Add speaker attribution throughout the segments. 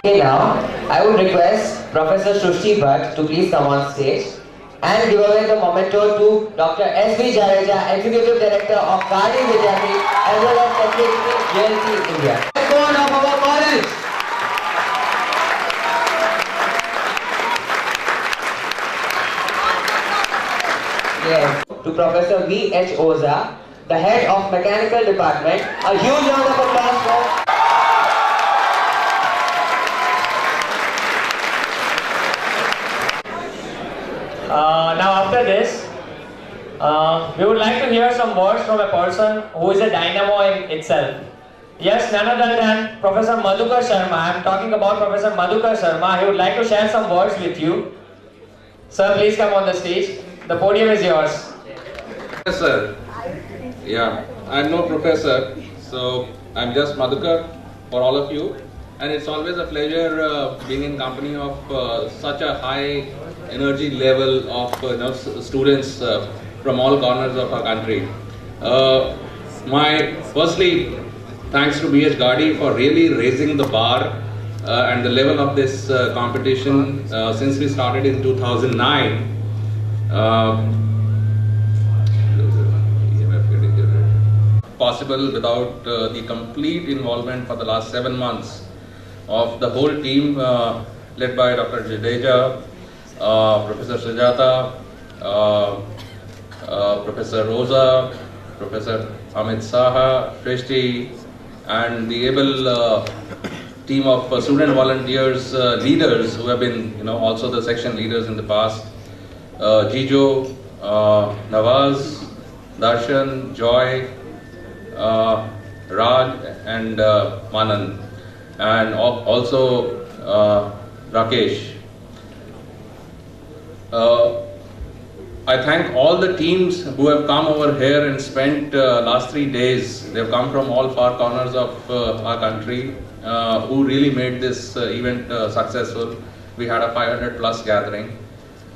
Speaker 1: Okay, now I would request Professor Srushti Bhatt to please come on stage and give away the memento to Dr. S.V. Jadeja, Executive Director of Gandhi Vidyapeeth as well as Secretary JLC India. Backbone of our college. Yes. To Professor V.H. Oza, the head of Mechanical Department, a huge round of applause for.
Speaker 2: Now after this, we would like to hear some words from a person who is a dynamo in itself. Yes, none other than Professor Madhukar Sharma. I am talking about Professor Madhukar Sharma. He would like to share some words with you. Sir, please come on the stage. The podium is yours.
Speaker 3: Professor. Yeah, I'm no professor, so I'm just Madhukar for all of you. And it's always a pleasure being in company of such a high energy level of students from all corners of our country. Firstly, thanks to B.H. Gadi for really raising the bar and the level of this competition since we started in 2009. Possible without the complete involvement for the last 7 months of the whole team led by Dr. Jadeja, Professor Sujata, Professor Rosa, Professor Amit Saha, Shrishti, and the able team of student volunteers, leaders who have been, also the section leaders in the past, Jijo, Nawaz, Darshan, Joy, Raj, and Manan, and also Rakesh. I thank all the teams who have come over here and spent last 3 days. They've come from all far corners of our country who really made this event successful. We had a 500 plus gathering,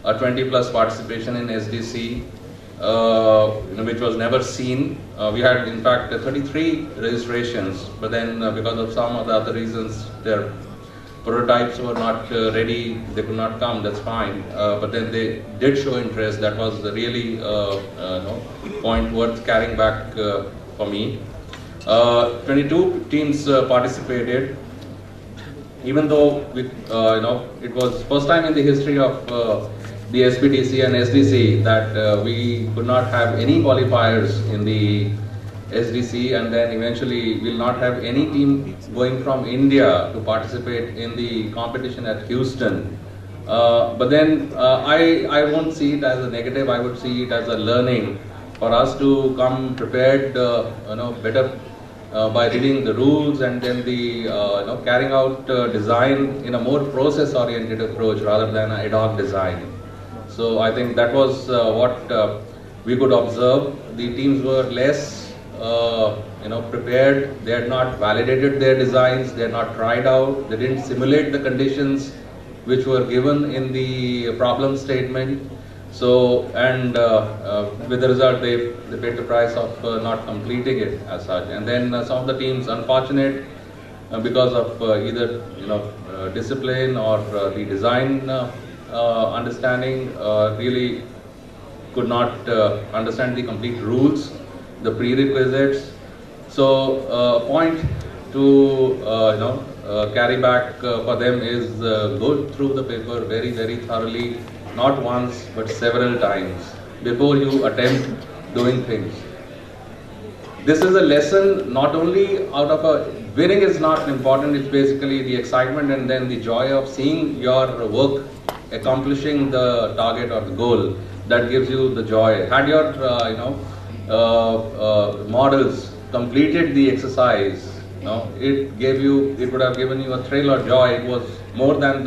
Speaker 3: a 20 plus participation in SDC, which was never seen. We had in fact 33 registrations, but then because of some of the other reasons, their prototypes were not ready, they could not come, that's fine. But then they did show interest. That was really point worth carrying back for me. 22 teams participated. Even though it was first time in the history of the SPDC and SDC that we could not have any qualifiers in the SDC, and then eventually we'll not have any team going from India to participate in the competition at Houston. But then I won't see it as a negative. I would see it as a learning for us to come prepared, better by reading the rules and then the carrying out design in a more process-oriented approach rather than an ad hoc design. So I think that was what we could observe. The teams were less prepared. They had not validated their designs. They had not tried out. They didn't simulate the conditions which were given in the problem statement. So, and with the result, they paid the price of not completing it as such. And then some of the teams, unfortunate because of either discipline or the design understanding, really could not understand the complete rules, the prerequisites. So, point to carry back for them is go through the paper very, very thoroughly, not once but several times before you attempt doing things. This is a lesson not only out of a winning is not important. It's basically the excitement and then the joy of seeing your work accomplishing the target or the goal that gives you the joy. Had your models completed the exercise, it would have given you a thrill or joy. It was more than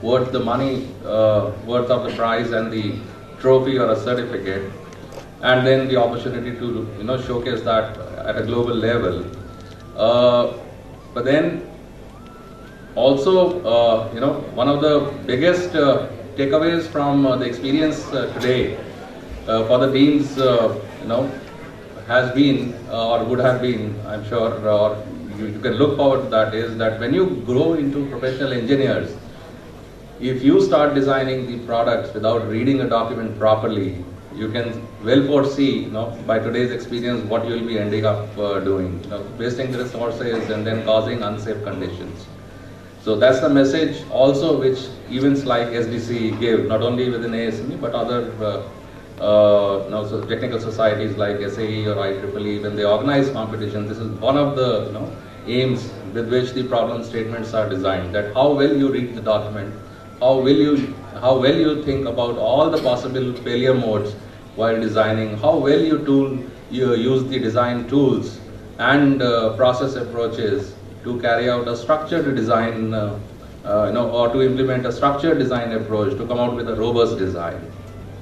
Speaker 3: worth the money, worth of the prize and the trophy or a certificate, and then the opportunity to showcase that at a global level. But then also one of the biggest takeaways from the experience today for the teams has been or would have been, I'm sure, or you can look forward to that is that when you grow into professional engineers, if you start designing the products without reading a document properly, you can well foresee, by today's experience, what you will be ending up doing, wasting resources and then causing unsafe conditions. So that's the message also which events like SDC give, not only within ASME but other so technical societies like SAE or IEEE. When they organize competitions, this is one of the aims with which the problem statements are designed. That how well you read the document, how well you think about all the possible failure modes while designing, how well you use the design tools and process approaches to carry out a structured design, or to implement a structured design approach to come out with a robust design.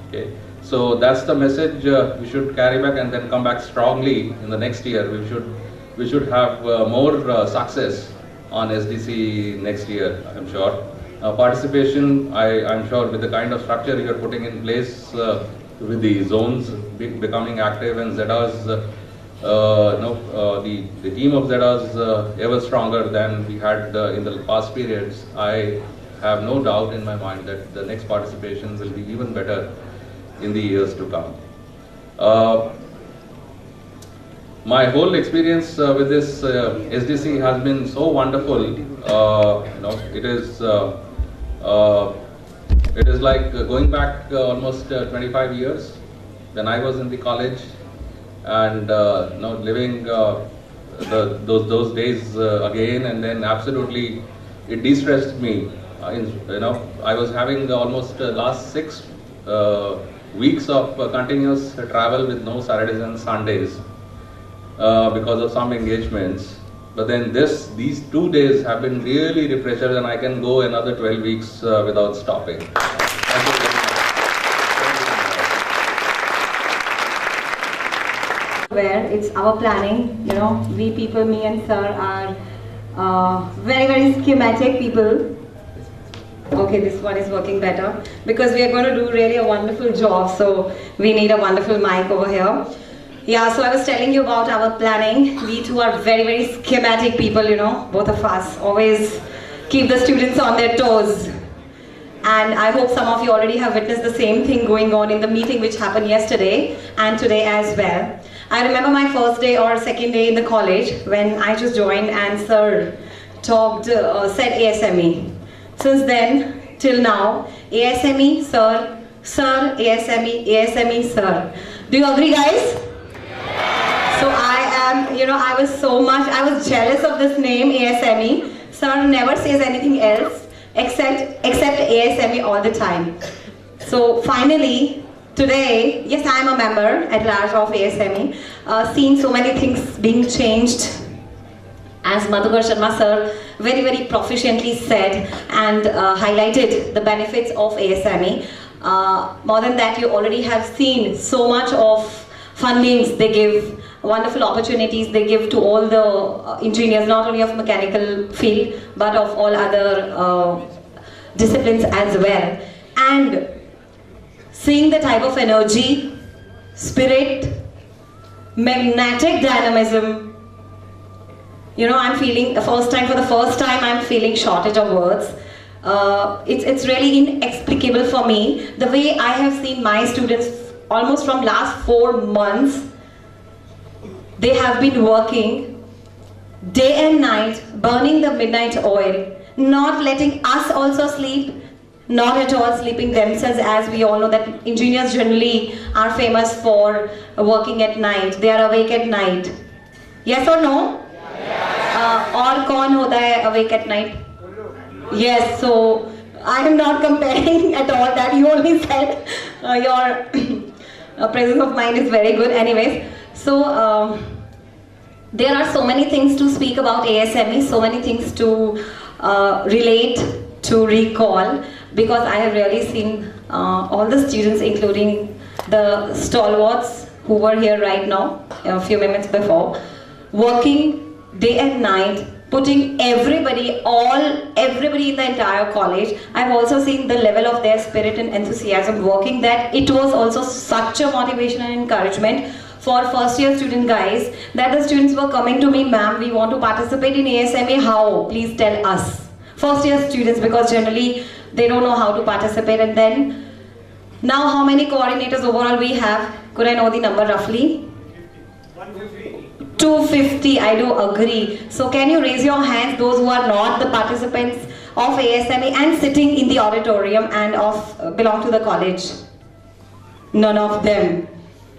Speaker 3: Okay, so that's the message we should carry back and then come back strongly in the next year. We should have more success on SDC next year, I'm sure. Participation, I'm sure with the kind of structure you're putting in place with the zones becoming active and ZEDAs, the team of ZEDAs ever stronger than we had in the past periods, I have no doubt in my mind that the next participation will be even better in the years to come. My whole experience with this SDC has been so wonderful. It is like going back almost 25 years when I was in the college, and living those days again, and then absolutely it de-stressed me. I was having almost last 6 weeks of continuous travel with no Saturdays and Sundays because of some engagements. But then these 2 days have been really refreshers, and I can go another 12 weeks without stopping. Thank you very much.
Speaker 4: Where it's our planning, we people, me and sir are very, very schematic people. Okay, this one is working better because we are going to do really a wonderful job, so we need a wonderful mic over here. Yeah, so I was telling you about our planning. We two are very, very schematic people, both of us. Always keep the students on their toes. And I hope some of you already have witnessed the same thing going on in the meeting which happened yesterday and today as well. I remember my first day or second day in the college when I just joined and sir said ASME. Since then till now, ASME, sir, ASME, ASME, sir. Do you agree, guys? So I was jealous of this name ASME. Sir never says anything else except ASME all the time. So finally, today, yes, I am a member at large of ASME, seeing so many things being changed. As Madhukar Sharma sir very, very proficiently said and highlighted the benefits of ASME. More than that, you already have seen so much of fundings they give, wonderful opportunities they give to all the engineers, not only of mechanical field, but of all other disciplines as well. And seeing the type of energy, spirit, magnetic dynamism, I'm feeling, for the first time, I'm feeling shortage of words. It's really inexplicable for me, the way I have seen my students almost from last 4 months. They have been working day and night, burning the midnight oil, not letting us also sleep, not at all sleeping themselves, as we all know that engineers generally are famous for working at night. They are awake at night. Yes or no? Or kaun hota hai awake at night? Yes, so I am not comparing at all that. You only said your presence of mind is very good. Anyways, so there are so many things to speak about ASME, so many things to relate, to recall, because I have really seen all the students, including the stalwarts who were here right now, a few minutes before, working day and night, putting everybody in the entire college. I've also seen the level of their spirit and enthusiasm working, that it was also such a motivation and encouragement for first year student guys that the students were coming to me, ma'am, we want to participate in ASME, how? Please tell us. First year students, because generally they don't know how to participate. And then, now how many coordinators overall we have? Could I know the number roughly? 250, I do agree. So can you raise your hands, those who are not the participants of ASME and sitting in the auditorium and belong to the college? None of them.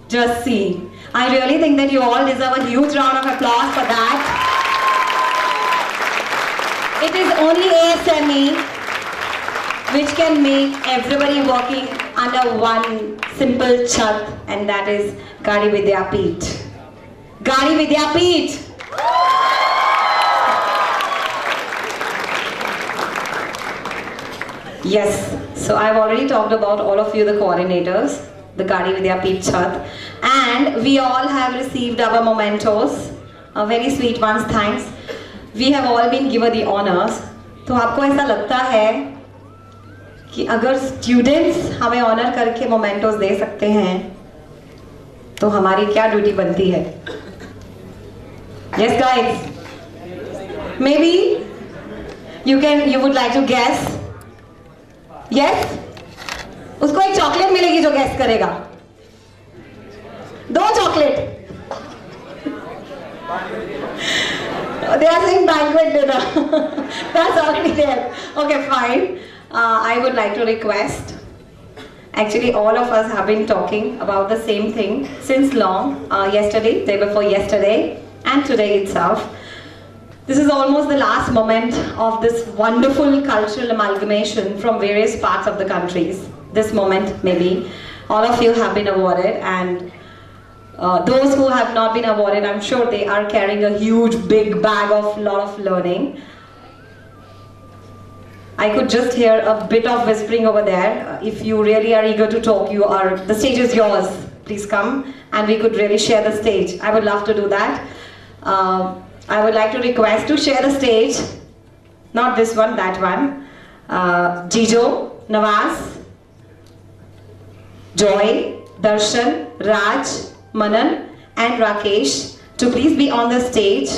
Speaker 4: Just see. I really think that you all deserve a huge round of applause for that. It is only ASME which can make everybody working under one simple chat, and that is Gadi Vidyapeeth. Gadi Vidyapeeth! Yes, so I've already talked about all of you, the coordinators, the Gadi Vidyapeeth Chat, and we all have received our mementos, very sweet ones, thanks. We have all been given the honors. तो आपको ऐसा लगता है कि अगर students हमें honour करके मोमेंटोस दे सकते हैं तो हमारी क्या ड्यूटी बनती है? Yes guys, maybe you would like to guess. Yes? उसको एक चॉकलेट मिलेगी जो गेस करेगा. 2 chocolate. They are saying banquet dinner. That's already there. Okay, fine. I would like to request. Actually, all of us have been talking about the same thing since long. Yesterday, day before yesterday, and today itself. This is almost the last moment of this wonderful cultural amalgamation from various parts of the countries. This moment, maybe. All of you have been awarded, and those who have not been awarded, I'm sure they are carrying a huge big bag of lot of learning. I could just hear a bit of whispering over there. If you really are eager to talk, the stage is yours. Please come and we could really share the stage. I would love to do that. I would like to request to share the stage. Not this one, that one. Jijo, Nawaz, Joy, Darshan, Raj, Manan and Rakesh to please be on the stage.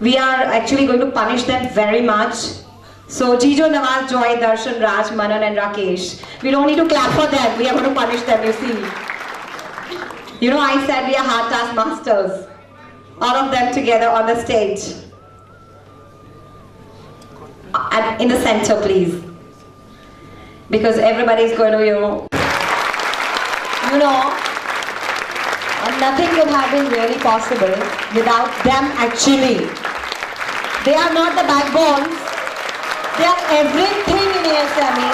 Speaker 4: We are actually going to punish them very much. So Jijo, Nawaz, Joy, Darshan, Raj, Manan and Rakesh. We don't need to clap for them. We are going to punish them, you see. You know, I said we are hard task masters. All of them together on the stage. And in the center, please. Because everybody is going to, nothing could have been really possible without them actually. They are not the backbones. They are everything in ASME.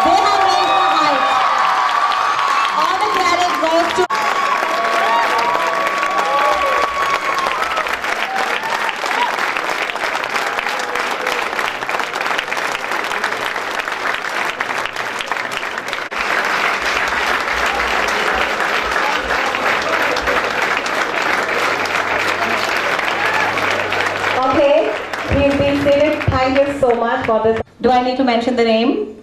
Speaker 4: They have raised the height. All the credit goes to... Thank you so much for this. Do I need to mention the name?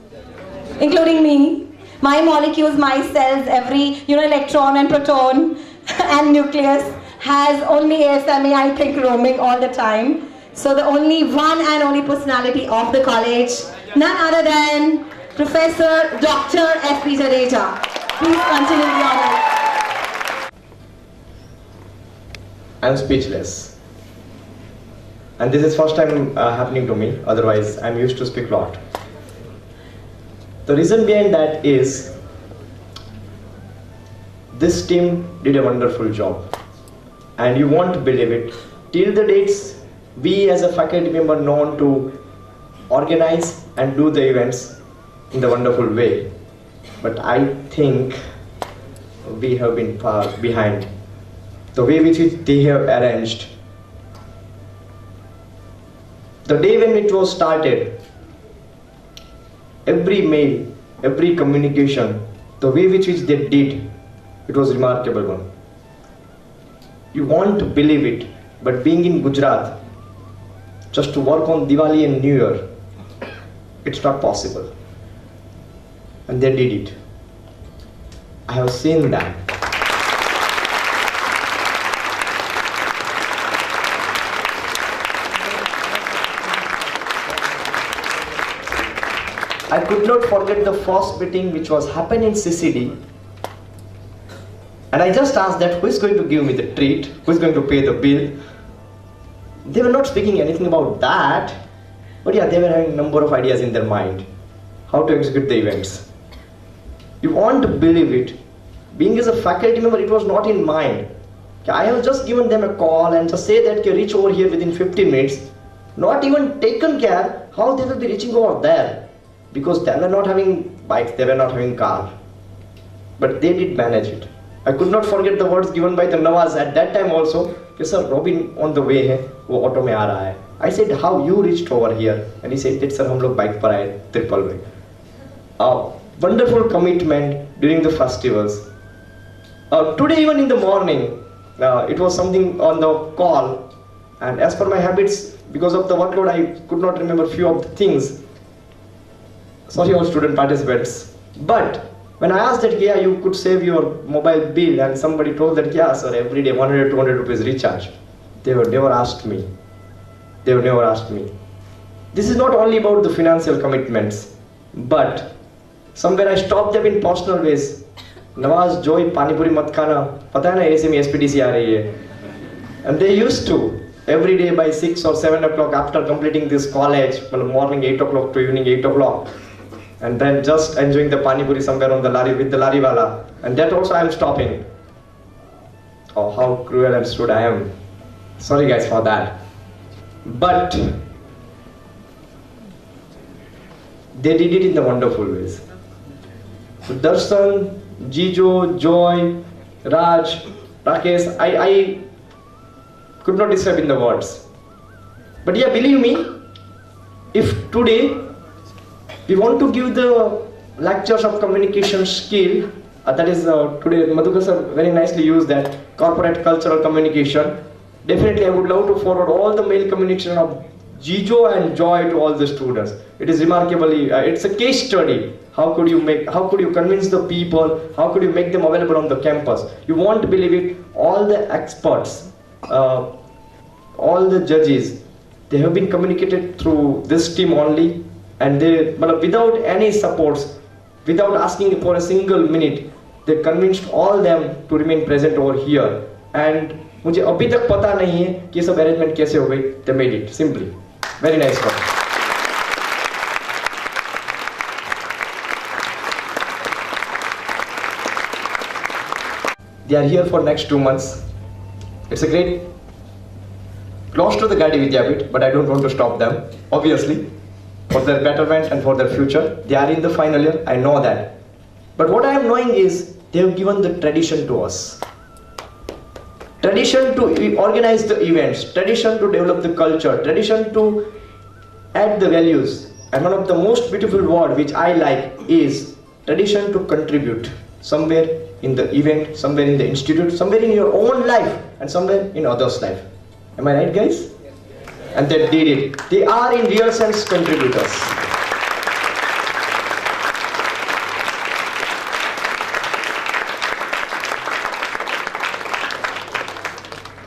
Speaker 4: Including me. My molecules, my cells, every electron and proton and nucleus has only ASME, I think, roaming all the time. So the only one and only personality of the college, none other than Professor Dr. S.P. Jadeja. Please continue the honor.
Speaker 5: I'm speechless. And this is first time happening to me, otherwise I'm used to speak a lot. The reason behind that is, this team did a wonderful job. And you won't believe it, till the dates, we as a faculty member known to organize and do the events in the wonderful way. But I think we have been far behind. The way which they have arranged. The day when it was started, every mail, every communication, the way which they did, it was remarkable one. You won't believe it, but being in Gujarat, just to work on Diwali and New Year, it's not possible. And they did it. I have seen that. I could not forget the first meeting which was happened in CCD. And I just asked that who is going to give me the treat, who is going to pay the bill. They were not speaking anything about that, but yeah, they were having a number of ideas in their mind, how to execute the events. You won't believe it. Being as a faculty member, it was not in mind. I have just given them a call and just say that reach over here within 15 minutes. Not even taken care how they will be reaching over there, because they were not having bikes, they were not having car. But they did manage it. I could not forget the words given by the Nawaz at that time also. Yes sir, Robin on the way hai, wo auto mein aa raha hai. I said, how you reached over here? And he said that sir, hum log bike par aaye, triple way. Wonderful commitment during the festivals. Today even in the morning, it was something on the call, and as per my habits, because of the workload, I could not remember few of the things. Sorry all student participants. But when I asked that, yeah, you could save your mobile bill, and somebody told that, yeah sir, every day 100, 200 rupees recharge. They were never asked me. They were never asked me. This is not only about the financial commitments, but somewhere I stopped them in personal ways. Nawaz, Joy, Pani Puri mat khana, pata hai na ऐसे में SPDC आ रही है. And they used to, every day by 6 or 7 o'clock after completing this college, morning 8 o'clock to evening 8 o'clock, and then just enjoying the Pani Puri somewhere on the lari with the lari wala. And that also I am stopping. Oh, how cruel and stupid I am. Sorry guys for that. But they did it in the wonderful ways. So Darshan, Jijo, Joy, Raj, Rakesh, I could not describe in the words. But yeah, believe me, if today we want to give the lectures of communication skill, that is today Madhukar sir very nicely used that, corporate cultural communication. Definitely I would love to forward all the mail communication of Jijo and Joy to all the students. It is remarkably, it's a case study. How could you convince the people? How could you make them available on the campus? You won't believe it. All the experts, all the judges, they have been communicated through this team only, and they, without any supports, without asking for a single minute, they convinced all them to remain present over here. And मुझे अभी तक पता नहीं है कि सब arrangement कैसे हो गई. They made it simply. Very nice one. They are here for next 2 months. It's a great loss to the Gadi Vidyapith, but I don't want to stop them, obviously, for their betterment and for their future. They are in the final year, I know that. But what I am knowing is they have given the tradition to us. Tradition to organize the events, tradition to develop the culture, tradition to add the values. And one of the most beautiful word which I like is tradition to contribute. Somewhere in the event, somewhere in the institute, somewhere in your own life, and somewhere in others' life. Am I right, guys? And they did it. They are in real sense contributors.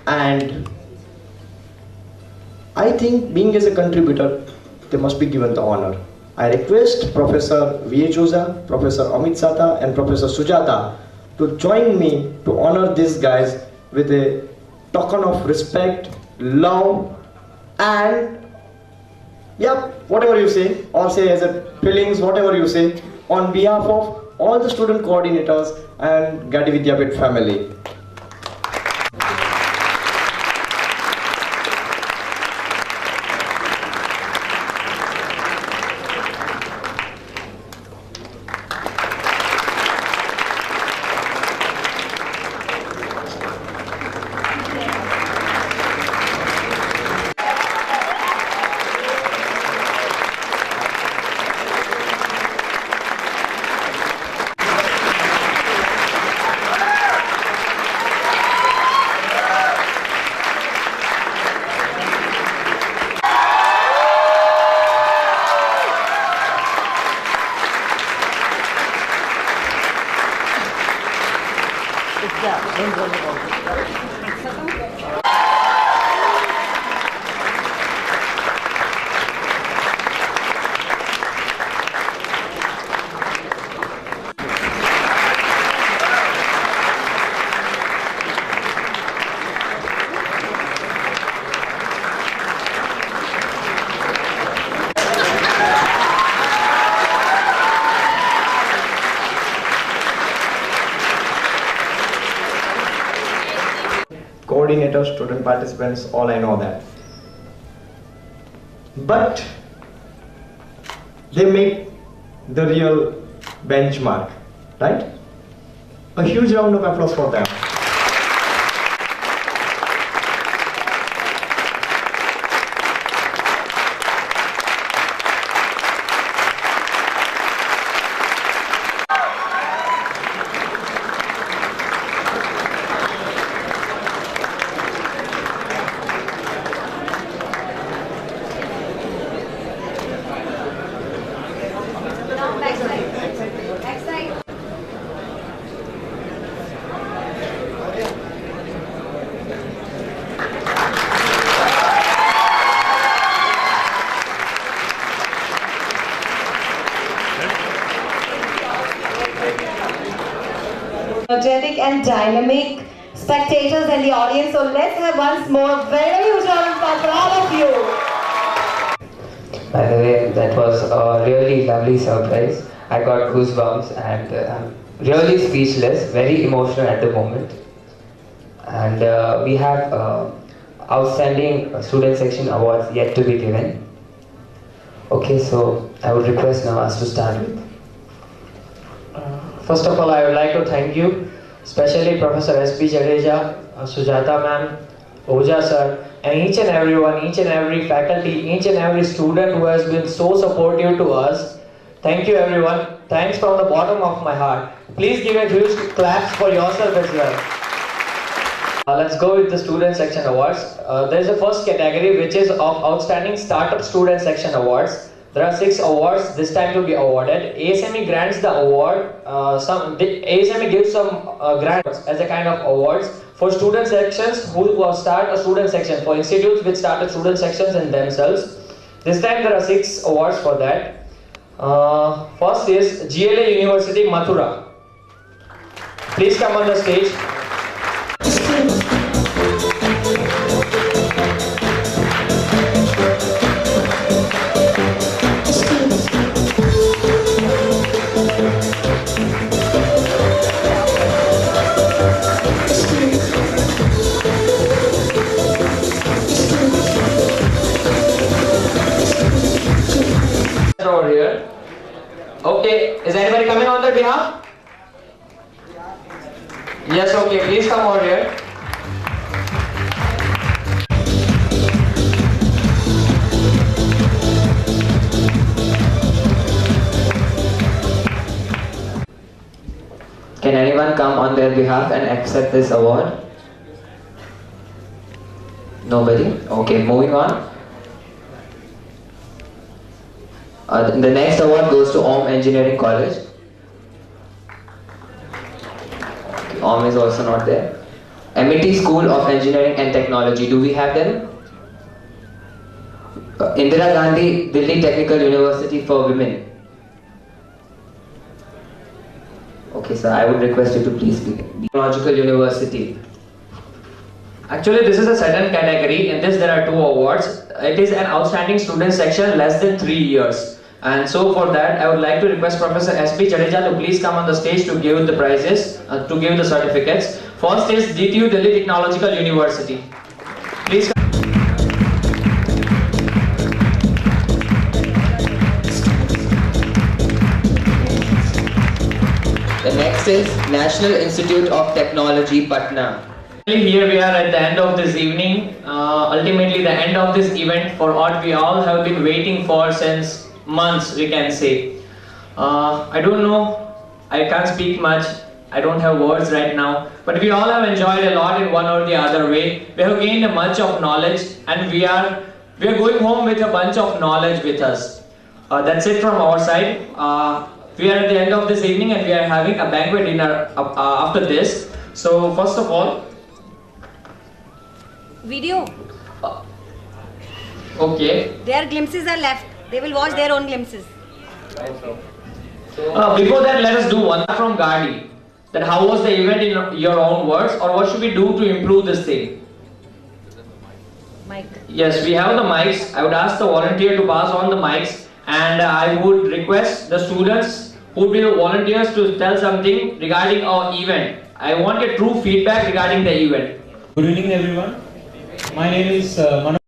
Speaker 5: And I think being as a contributor, they must be given the honor. I request Professor V.H. Oza, Professor Amit Sata and Professor Sujata to join me to honor these guys with a token of respect, love, and whatever you say, or say as a feelings, whatever you say, on behalf of all the student coordinators and Gadi Vidyapith family. coordinators, student participants, all I know that. But they make the real benchmark, right? A huge round of applause for them.
Speaker 4: Energetic and dynamic spectators in the audience. So let's have once more very huge round of applause for all of you.
Speaker 1: By the way, that was a really lovely surprise. I got goosebumps and I'm really speechless, very emotional at the moment. And we have outstanding student section awards yet to be given. Okay, so I would request now us to start with.
Speaker 2: First of all, I would like to thank you, especially Professor S.B. Jadeja, Sujata ma'am, Oja sir, and each and everyone, each and every faculty, each and every student who has been so supportive to us. Thank you everyone. Thanks from the bottom of my heart. Please give a huge claps for yourself as well. Let's go with the student section awards. There is a first category which is of outstanding startup student section awards. There are 6 awards this time to be awarded. ASME grants the award. ASME gives some grants as a kind of awards for student sections who start a student section, for institutes which started student sections in themselves. This time there are 6 awards for that. First is GLA University Mathura. Please come on the stage. Over here. Okay, is anybody coming on their behalf? Yes, okay, please come over here.
Speaker 1: Can anyone come on their behalf and accept this award? Nobody? Okay, moving on. The next award goes to OM Engineering College. OM is also not there. MIT School of Engineering and Technology. Do we have them? Indira Gandhi Delhi Technical University for Women. Okay, sir, I would request you to please speak. Technological University.
Speaker 2: Actually, this is a second category. In this, there are 2 awards. It is an outstanding student section less than 3 years. And so for that, I would like to request Professor S.B. Jadeja to please come on the stage to give the prizes, to give the certificates. First is DTU Delhi Technological University. Please come.
Speaker 1: The next is National Institute of Technology, Patna.
Speaker 2: Here we are at the end of this evening, ultimately the end of this event for what we all have been waiting for since months, we can say. I don't know, I can't speak much, I don't have words right now, but we all have enjoyed a lot in one or the other way. We have gained a much of knowledge and we are going home with a bunch of knowledge with us. That's it from our side. We are at the end of this evening and we are having a banquet dinner after this. So first of all,
Speaker 6: video.
Speaker 2: Okay.
Speaker 6: Their glimpses are left. They will watch their own glimpses.
Speaker 2: Before that, let us do one from Gardi. That how was the event in your own words, or what should we do to improve this thing?
Speaker 6: Mike.
Speaker 2: Yes, we have the mics. I would ask the volunteer to pass on the mics, and I would request the students who would be the volunteers to tell something regarding our event. I want a true feedback regarding the event.
Speaker 7: Good evening, everyone. My name is Manoj.